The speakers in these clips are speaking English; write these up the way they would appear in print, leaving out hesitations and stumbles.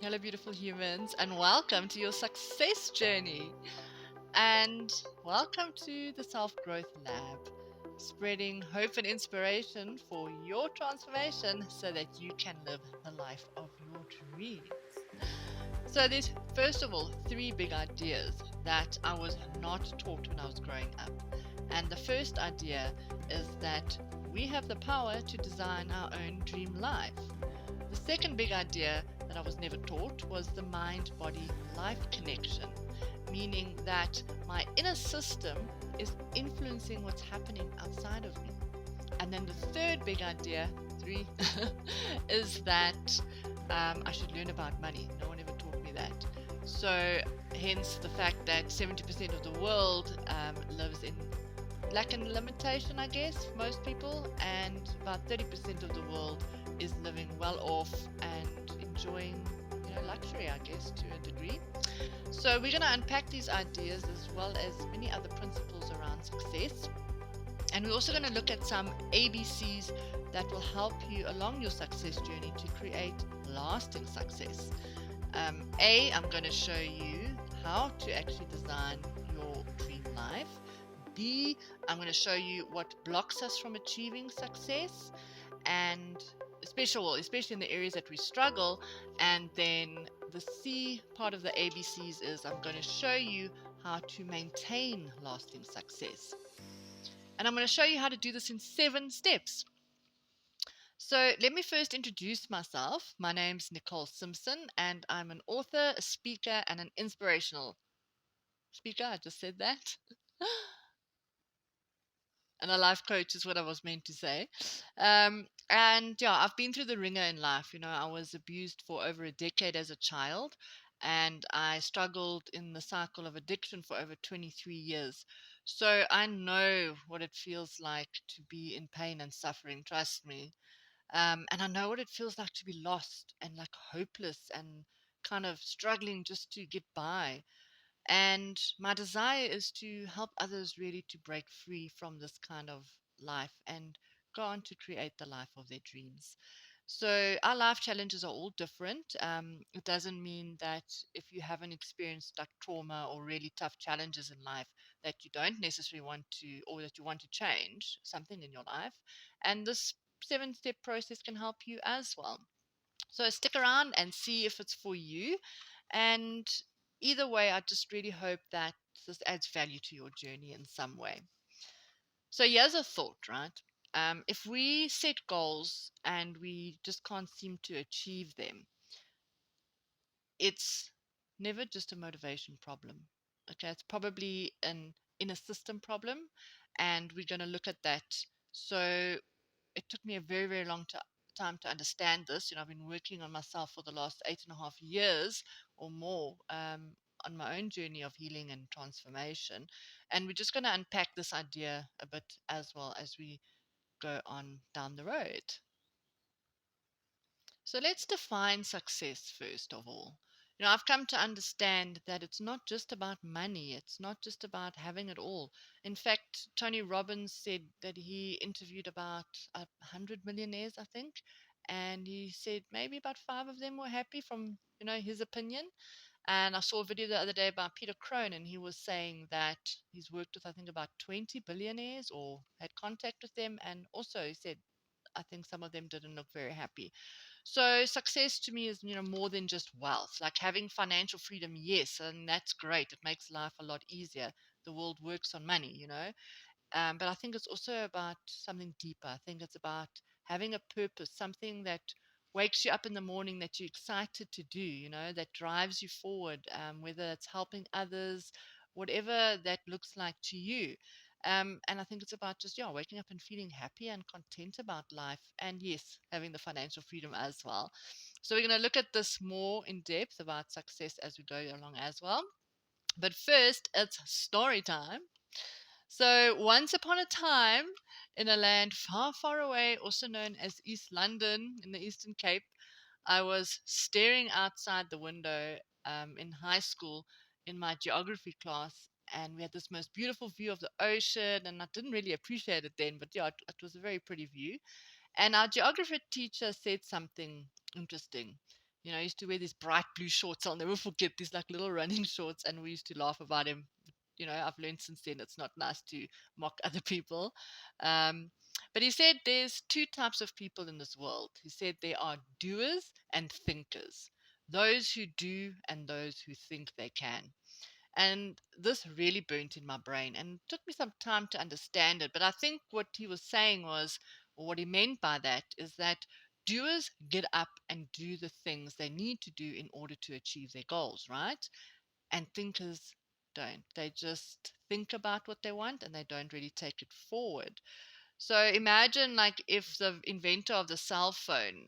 Hello, beautiful humans, and welcome to your success journey. And welcome to the Self Growth Lab, spreading hope and inspiration for your transformation so that you can live the life of your dreams. So, there's first of all three big ideas that I was not taught when I was growing up. And the first idea is that we have the power to design our own dream life. The second big idea that I was never taught was the mind body life connection, meaning that my inner system is influencing what's happening outside of me. And then the third big idea, three, is that I should learn about money. No one ever taught me that. So, hence the fact that 70% of the world lives in lack and limitation, I guess, for most people, and about 30% of the world is living well off and enjoying, luxury, I guess, to a degree. So we're going to unpack these ideas as well as many other principles around success. And we're also going to look at some ABCs that will help you along your success journey to create lasting success. I'm going to show you how to actually design your dream life. B, I'm going to show you what blocks us from achieving success, and especially in the areas that we struggle. And then the C part of the ABCs is I'm going to show you how to maintain lasting success. And I'm going to show you how to do this in 7 steps. So let me first introduce myself. My name's Nicole Simpson, and I'm an author, a speaker, and an inspirational speaker. I just said that. And a life coach is what I was meant to say. And yeah, I've been through the ringer in life. I was abused for over a decade as a child, and I struggled in the cycle of addiction for over 23 years. So I know what it feels like to be in pain and suffering, trust me. And I know what it feels like to be lost and like hopeless and kind of struggling just to get by. And my desire is to help others really to break free from this kind of life and go on to create the life of their dreams. So our life challenges are all different. It doesn't mean that if you haven't experienced like trauma or really tough challenges in life that you don't necessarily want to, or that you want to change something in your life. And this 7-step process can help you as well. So stick around and see if it's for you. And either way, I just really hope that this adds value to your journey in some way. So here's a thought, right? If we set goals and we just can't seem to achieve them, it's never just a motivation problem. Okay, it's probably an inner system problem, and we're going to look at that. So it took me a very, very long time to understand this. I've been working on myself for the last 8.5 years or more, on my own journey of healing and transformation. And we're just going to unpack this idea a bit as well as we go on down the road. So let's define success first of all. I've come to understand that it's not just about money. It's not just about having it all. In fact, Tony Robbins said that he interviewed about 100 millionaires, I think, and he said maybe about 5 of them were happy from, his opinion. And I saw a video the other day about Peter Crone, and he was saying that he's worked with, I think, about 20 billionaires or had contact with them. And also he said, I think some of them didn't look very happy. So success to me is, more than just wealth. Like having financial freedom, yes, and that's great. It makes life a lot easier. The world works on money. But I think it's also about something deeper. I think it's about having a purpose, something that wakes you up in the morning that you're excited to do, that drives you forward, whether it's helping others, whatever that looks like to you. And I think it's about just, yeah, waking up and feeling happy and content about life. And yes, having the financial freedom as well. So we're going to look at this more in depth about success as we go along as well. But first, it's story time. So, once upon a time, in a land far, far away, also known as East London in the Eastern Cape, I was staring outside the window in high school in my geography class, and we had this most beautiful view of the ocean. And I didn't really appreciate it then, but yeah, it was a very pretty view. And our geography teacher said something interesting. He used to wear these bright blue shorts. I'll never forget these like little running shorts, and we used to laugh about him. I've learned since then it's not nice to mock other people. Um, but he said there's two types of people in this world. He said there are doers and thinkers, those who do and those who think they can. And this really burnt in my brain and it took me some time to understand it. But I think what he was saying was, or what he meant by that, is that doers get up and do the things they need to do in order to achieve their goals, right? And thinkers don't. They just think about what they want and they don't really take it forward. So imagine like if the inventor of the cell phone,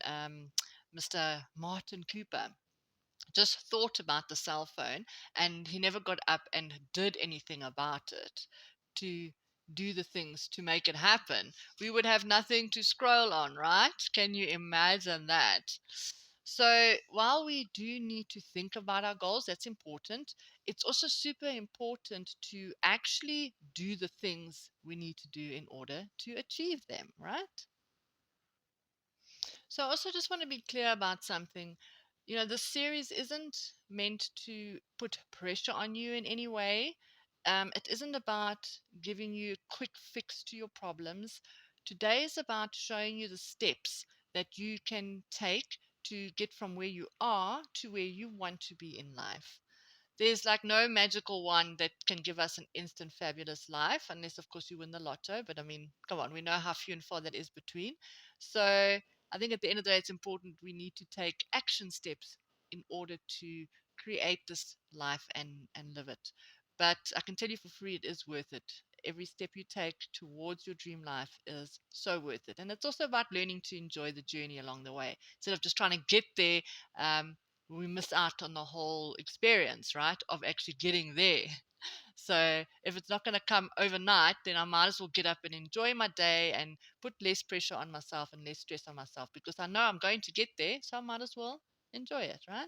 Mr. Martin Cooper, just thought about the cell phone and he never got up and did anything about it to do the things to make it happen, we would have nothing to scroll on, right? Can you imagine that? So while we do need to think about our goals, that's important. It's also super important to actually do the things we need to do in order to achieve them, right? So I also just want to be clear about something. This series isn't meant to put pressure on you in any way. It isn't about giving you a quick fix to your problems. Today is about showing you the steps that you can take to get from where you are to where you want to be in life. There's like no magical one that can give us an instant fabulous life, unless, of course, you win the lotto. But I mean, come on, we know how few and far that is between. So I think at the end of the day, it's important we need to take action steps in order to create this life and live it. But I can tell you for free, it is worth it. Every step you take towards your dream life is so worth it. And it's also about learning to enjoy the journey along the way instead of just trying to get there. We miss out on the whole experience, right, of actually getting there. So if it's not going to come overnight, then I might as well get up and enjoy my day and put less pressure on myself and less stress on myself because I know I'm going to get there. So I might as well enjoy it, right?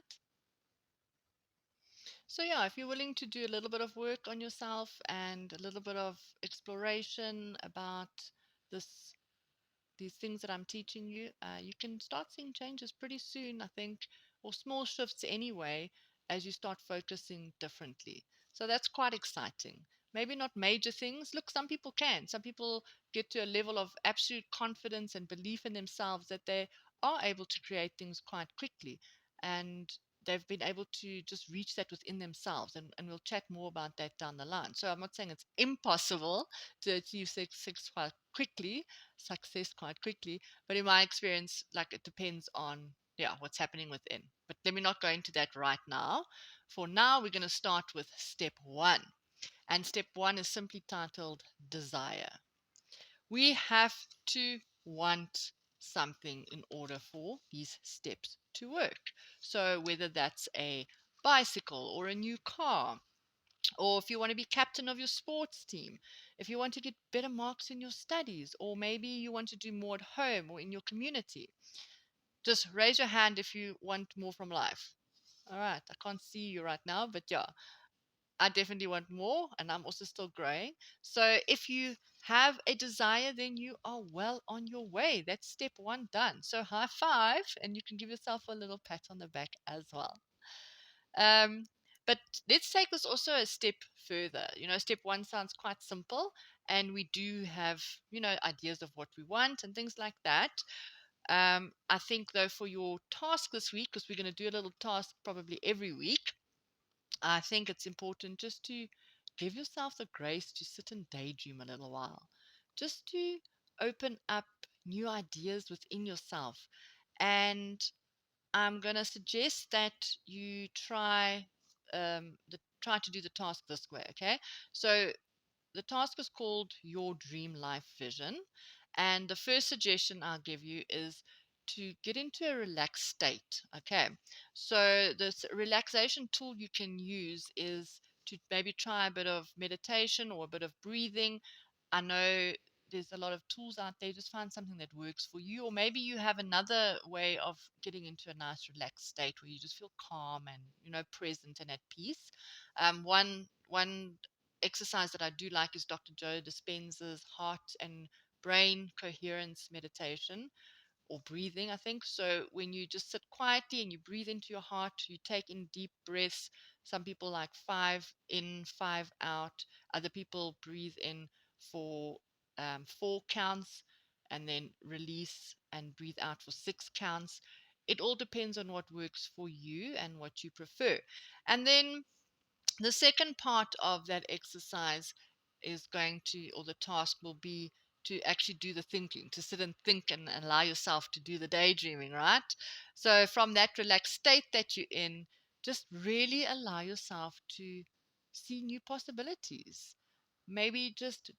So, yeah, if you're willing to do a little bit of work on yourself and a little bit of exploration about this these things that I'm teaching you, you can start seeing changes pretty soon, I think, or small shifts anyway, as you start focusing differently. So that's quite exciting. Maybe not major things. Look, some people can. Some people get to a level of absolute confidence and belief in themselves that they are able to create things quite quickly. And they've been able to just reach that within themselves. And we'll chat more about that down the line. So I'm not saying it's impossible to achieve success quite quickly. But in my experience, like it depends on what's happening within. But let me not go into that right now. For now, we're going to start with step one. And step one is simply titled desire. We have to want something in order for these steps to work. So whether that's a bicycle or a new car, or if you want to be captain of your sports team, if you want to get better marks in your studies, or maybe you want to do more at home or in your community. Just raise your hand if you want more from life. All right, I can't see you right now, but yeah, I definitely want more, and I'm also still growing. So if you have a desire, then you are well on your way. That's step one done. So high five, and you can give yourself a little pat on the back as well. Um, but let's take this also a step further. Step one sounds quite simple, and we do have, ideas of what we want and things like that. I think, though, for your task this week, because we're going to do a little task probably every week, I think it's important just to give yourself the grace to sit and daydream a little while, just to open up new ideas within yourself. And I'm going to suggest that you try to do the task this way, okay? So the task is called Your Dream Life Vision. And the first suggestion I'll give you is to get into a relaxed state. Okay. So this relaxation tool you can use is to maybe try a bit of meditation or a bit of breathing. I know there's a lot of tools out there. Just find something that works for you. Or maybe you have another way of getting into a nice relaxed state where you just feel calm and, present and at peace. One exercise that I do like is Dr. Joe Dispenza's heart and brain coherence meditation, or breathing, I think. So when you just sit quietly and you breathe into your heart, you take in deep breaths. Some people like 5 in, 5 out. Other people breathe in for 4 counts and then release and breathe out for 6 counts. It all depends on what works for you and what you prefer. And then the second part of that exercise is going to, or the task will be to actually do the thinking, to sit and think and allow yourself to do the daydreaming, right? So, from that relaxed state that you're in, just really allow yourself to see new possibilities. Maybe just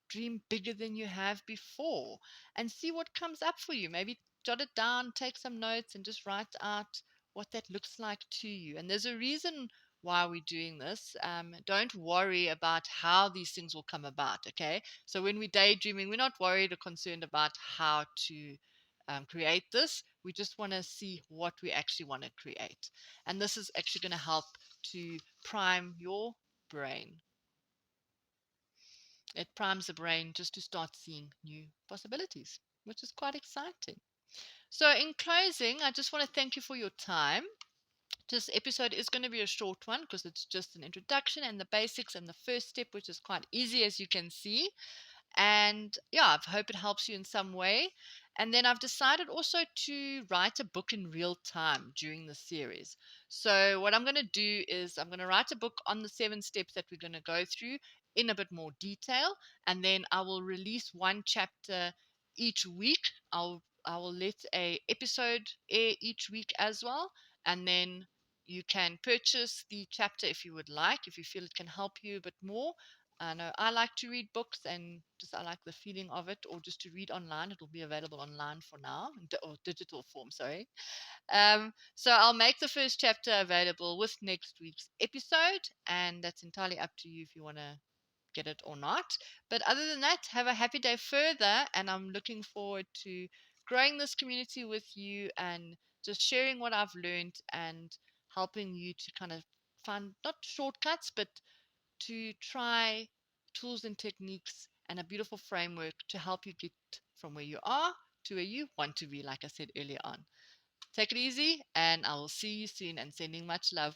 dream bigger than you have before and see what comes up for you. Maybe jot it down, take some notes, and just write out what that looks like to you. And there's a reason why we're doing this. Don't worry about how these things will come about, okay? So when we're daydreaming, we're not worried or concerned about how to create this. We just want to see what we actually want to create. And this is actually going to help to prime your brain. It primes the brain just to start seeing new possibilities, which is quite exciting. So, in closing, I just want to thank you for your time. This episode is going to be a short one because it's just an introduction and the basics and the first step, which is quite easy, as you can see. And yeah, I hope it helps you in some way. And then I've decided also to write a book in real time during the series. So, what I'm going to do is I'm going to write a book on the 7 steps that we're going to go through in a bit more detail. And then I will release one chapter each week. I will let a episode air each week as well. And then you can purchase the chapter if you would like, if you feel it can help you a bit more. I know I like to read books and just I like the feeling of it, or just to read online. It will be available online for now, or digital form, sorry. So I'll make the first chapter available with next week's episode, and that's entirely up to you if you want to get it or not. But other than that, have a happy day further, and I'm looking forward to growing this community with you and just sharing what I've learned and helping you to kind of find not shortcuts, but to try tools and techniques and a beautiful framework to help you get from where you are to where you want to be, like I said earlier on. Take it easy, and I will see you soon, and sending much love.